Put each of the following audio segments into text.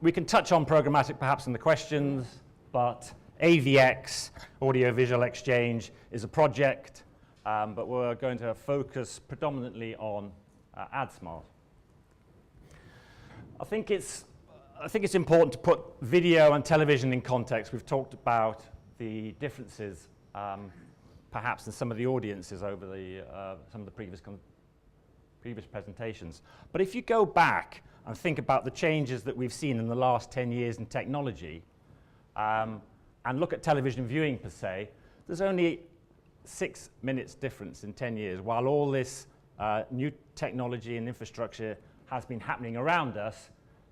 We can touch on programmatic perhaps in the questions, but AVX, Audio Visual Exchange, is a project, but we're going to focus predominantly on Adsmart. I think it's important to put video and television in context. We've talked about the differences, perhaps in some of the audiences over some of the previous presentations. But if you go back and think about the changes that we've seen in the last 10 years in technology, and look at television viewing per se, there's only 6 minutes difference in 10 years. While all this new technology and infrastructure has been happening around us,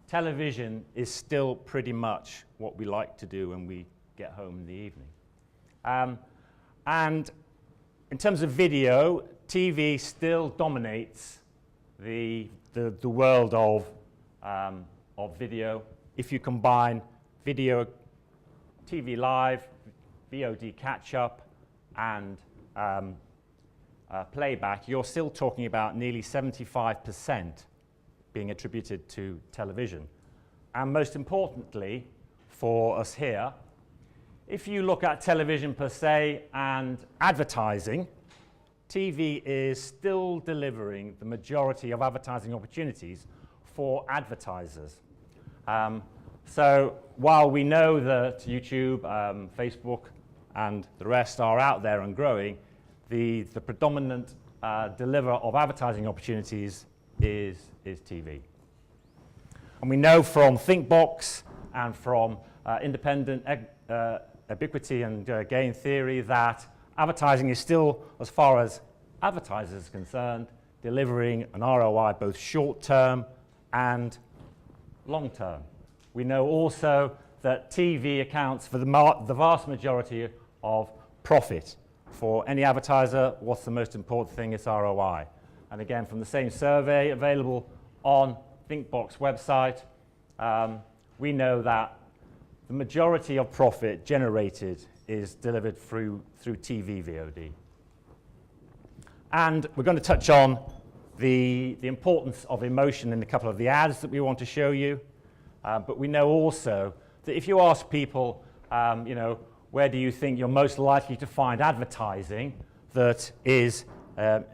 television is still pretty much what we like to do when we get home in the evening. And in terms of video, TV still dominates the world of video. If you combine video, TV live, VOD catch-up, and playback, you're still talking about nearly 75% being attributed to television. And most importantly, for us here, if you look at television per se and advertising, TV is still delivering the majority of advertising opportunities for advertisers. So while we know that YouTube, Facebook, and the rest are out there and growing, the predominant deliverer of advertising opportunities is TV. And we know from ThinkBox and from independent ubiquity and gain theory that advertising is still, as far as advertisers are concerned, delivering an ROI both short-term and long-term. We know also that TV accounts for the vast majority of profit. For any advertiser, what's the most important thing? It's ROI. And again, from the same survey available on ThinkBox website, we know that the majority of profit generated is delivered through TV VOD. And we're going to touch on the importance of emotion in a couple of the ads that we want to show you. But we know also that if you ask people, where do you think you're most likely to find advertising that is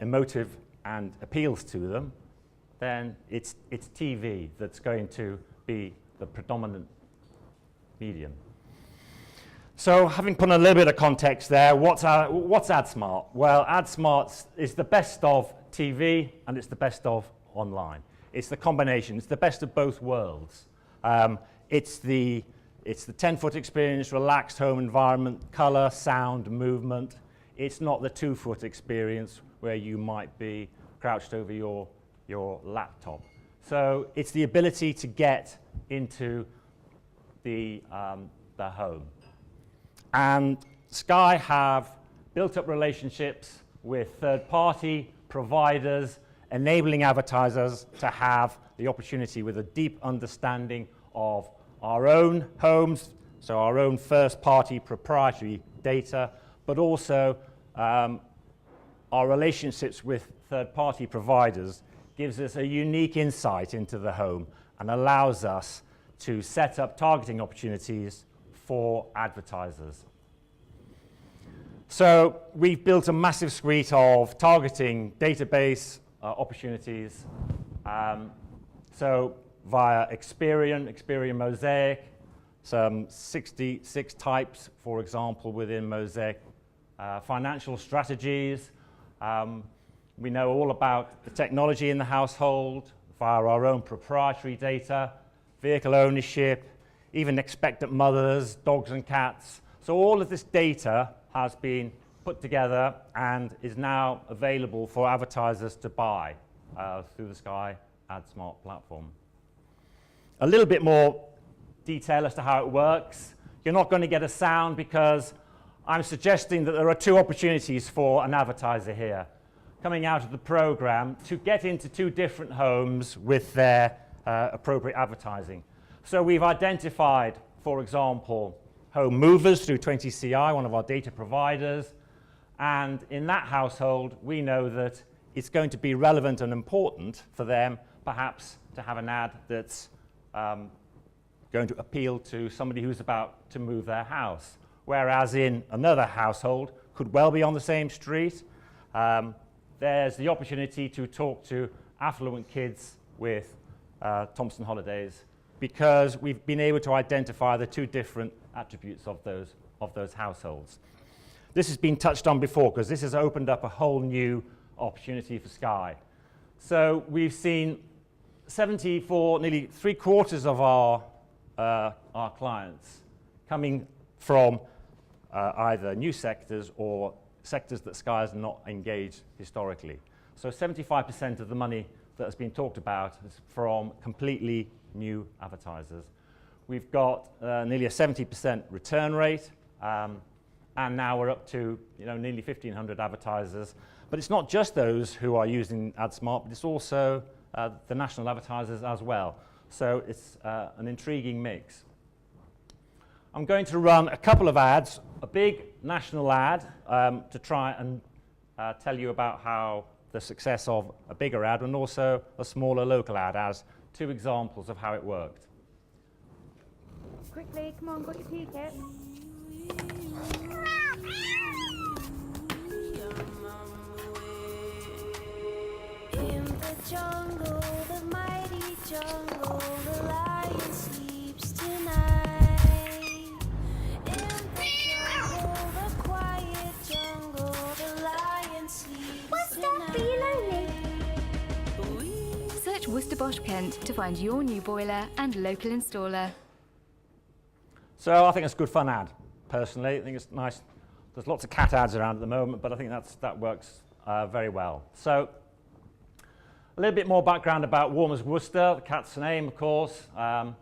emotive and appeals to them, then it's TV that's going to be the predominant medium. So having put a little bit of context there, what's Adsmart? Well, Adsmart is the best of TV and it's the best of online. It's the combination. It's the best of both worlds. It's the 10-foot experience, relaxed home environment, color, sound, movement. It's not the 2-foot experience where you might be crouched over your laptop. So it's the ability to get into the home. And Sky have built up relationships with third-party providers, enabling advertisers to have the opportunity with a deep understanding of our own homes, so our own first-party proprietary data, but also our relationships with third-party providers gives us a unique insight into the home and allows us to set up targeting opportunities for advertisers. So we've built a massive suite of targeting database opportunities. So via Experian Mosaic, some 66 types, for example, within Mosaic. Financial strategies. We know all about the technology in the household via our own proprietary data, vehicle ownership, even expectant mothers, dogs and cats. So all of this data has been put together and is now available for advertisers to buy through the Sky Adsmart platform. A little bit more detail as to how it works. You're not going to get a sound because I'm suggesting that there are 2 opportunities for an advertiser here coming out of the program to get into 2 different homes with their appropriate advertising. So we've identified, for example, home movers through 20CI, one of our data providers, and in that household we know that it's going to be relevant and important for them perhaps to have an ad that's going to appeal to somebody who's about to move their house, whereas in another household, could well be on the same street, there's the opportunity to talk to affluent kids with Thompson Holidays, because we've been able to identify the two different attributes of those households. This has been touched on before, because this has opened up a whole new opportunity for Sky. So we've seen 74, nearly 3/4 of our clients coming from either new sectors or sectors that Sky has not engaged historically. So 75% of the money that has been talked about is from completely new advertisers. We've got nearly a 70% return rate, and now we're up to nearly 1,500 advertisers. But it's not just those who are using Adsmart, but it's also the national advertisers as well. So it's an intriguing mix. I'm going to run a couple of ads, a big national ad to try and tell you about how the success of a bigger ad, and also a smaller local ad, as two examples of how it worked. Quickly, come on, got your ticket. In the jungle, the mighty jungle, the lion sleeps tonight. In the jungle, the quiet jungle, the lion sleeps tonight. Are you lonely? Search Worcester Bosch Kent to find your new boiler and local installer. So I think it's a good fun ad, personally. I think it's nice. There's lots of cat ads around at the moment, but I think that works very well. So a little bit more background about Warmers Worcester, the cat's name, of course. The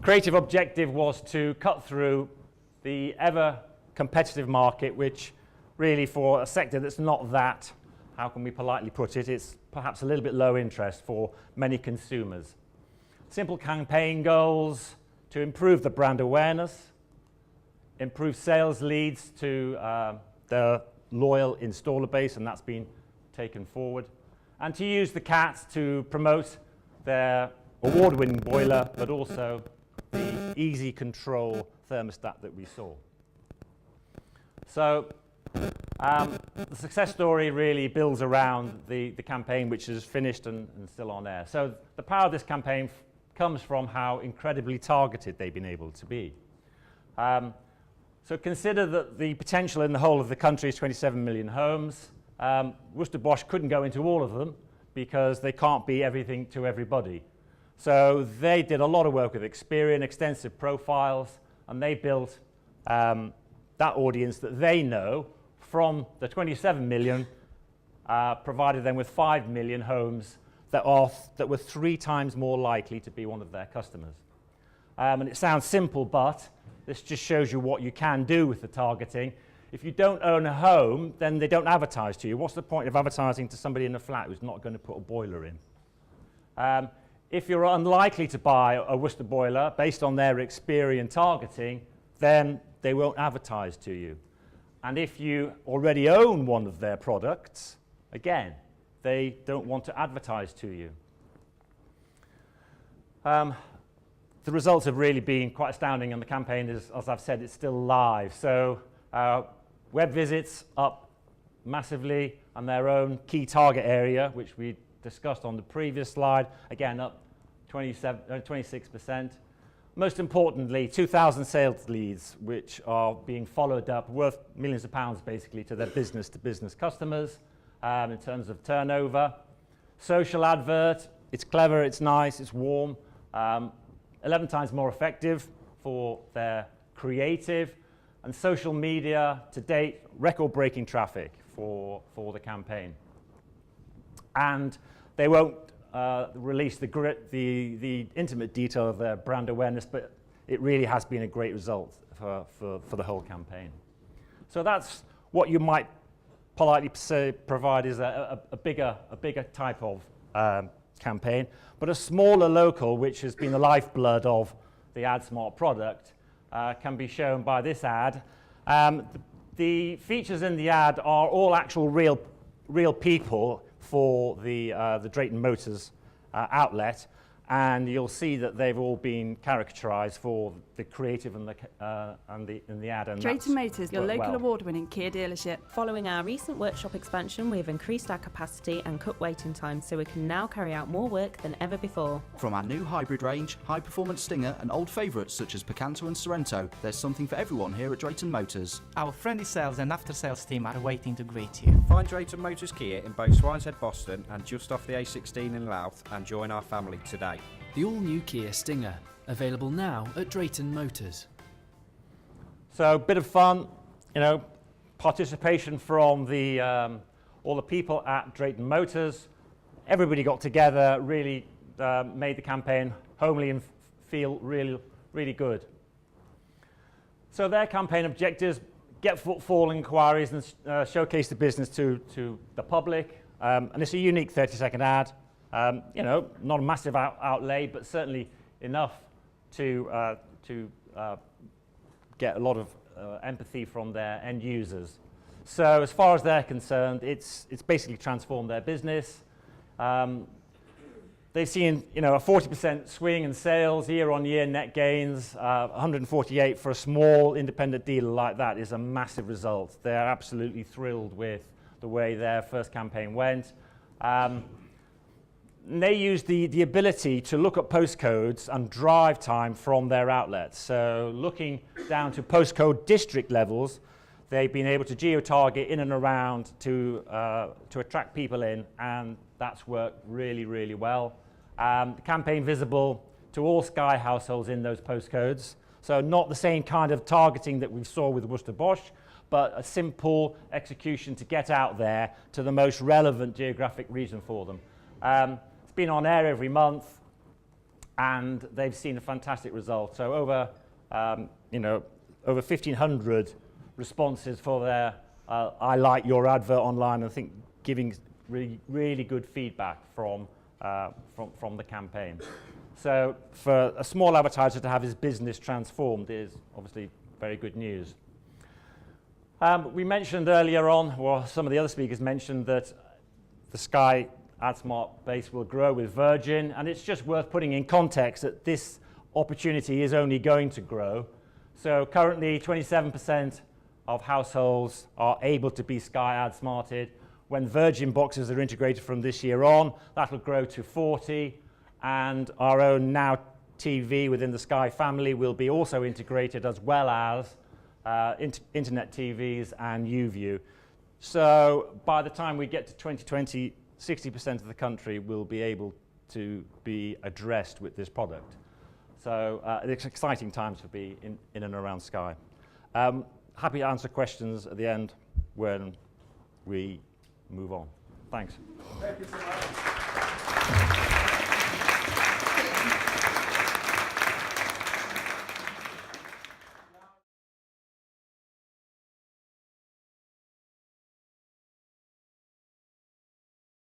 creative objective was to cut through the ever competitive market, which really, for a sector that's not that, how can we politely put it, it's perhaps a little bit low interest for many consumers. Simple campaign goals to improve the brand awareness, improve sales leads to the loyal installer base, and that's been taken forward, and to use the cats to promote their award-winning boiler, but also the easy control thermostat that we saw. So the success story really builds around the campaign, which is finished and still on air. So the power of this campaign comes from how incredibly targeted they've been able to be. So consider that the potential in the whole of the country is 27 million homes. Worcester Bosch couldn't go into all of them because they can't be everything to everybody. So they did a lot of work with Experian, extensive profiles, and they built that audience that they know from the 27 million, provided them with 5 million homes that were 3 times more likely to be one of their customers. And it sounds simple, but this just shows you what you can do with the targeting. If you don't own a home, then they don't advertise to you. What's the point of advertising to somebody in a flat who's not going to put a boiler in? If you're unlikely to buy a Worcester boiler based on their Experian targeting, then they won't advertise to you. And if you already own one of their products, again, they don't want to advertise to you. The results have really been quite astounding, and the campaign is, as I've said, it's still live. So web visits up massively, and their own key target area, which we discussed on the previous slide, again up 26%. Most importantly, 2,000 sales leads, which are being followed up, worth millions of pounds basically to their business-to-business customers in terms of turnover. Social advert, it's clever, it's nice, it's warm. 11 times more effective for their creative. And social media, to date, record-breaking traffic for the campaign. And they won't release the intimate detail of their brand awareness, but it really has been a great result for the whole campaign. So that's what you might politely say provide is a bigger type of campaign, but a smaller local, which has been the lifeblood of the Adsmart product, can be shown by this ad. The features in the ad are all actual real people for the Drayton Motors outlet, and you'll see that they've all been caricaturized for the creative and the ad. And Drayton Motors, your worked local well. award-winning Kia dealership. Following our recent workshop expansion, we have increased our capacity and cut waiting times so we can now carry out more work than ever before. From our new hybrid range, high-performance Stinger and old favourites such as Picanto and Sorrento, there's something for everyone here at Drayton Motors. Our friendly sales and after-sales team are waiting to greet you. Find Drayton Motors Kia in both Swanshead, Boston and just off the A16 in Louth, and join our family today. The all-new Kia Stinger, available now at Drayton Motors. So a bit of fun, you know, participation from the all the people at Drayton Motors. Everybody got together, really made the campaign homely and feel really, really good. So their campaign objectives: get footfall inquiries and showcase the business to the public. And it's a unique 30-second ad. You know, not a massive outlay, but certainly enough to get a lot of empathy from their end users. So as far as they're concerned, it's basically transformed their business. They've seen, you know, a 40% swing in sales year-on-year, net gains, 148 for a small independent dealer like that is a massive result. They're absolutely thrilled with the way their first campaign went. They use the ability to look at postcodes and drive time from their outlets. So looking down to postcode district levels, they've been able to geo-target in and around to attract people in, and that's worked really, really well. The campaign visible to all Sky households in those postcodes. So not the same kind of targeting that we saw with Worcester Bosch, but a simple execution to get out there to the most relevant geographic region for them. It's been on air every month, and they've seen a fantastic result. So over 1,500 responses for their "I like your advert" online. I think giving really, really good feedback from the campaign. So for a small advertiser to have his business transformed is obviously very good news. We mentioned earlier on, or some of the other speakers mentioned, that the Sky Adsmart base will grow with Virgin, and it's just worth putting in context that this opportunity is only going to grow. So currently 27% of households are able to be Sky Adsmarted. When Virgin boxes are integrated from this year on, that'll grow to 40, and our own Now TV within the Sky family will be also integrated, as well as internet TVs and YouView. So by the time we get to 2020, 60% of the country will be able to be addressed with this product. So it's exciting times to be in and around Sky. Happy to answer questions at the end when we move on. Thanks. Thank you so much.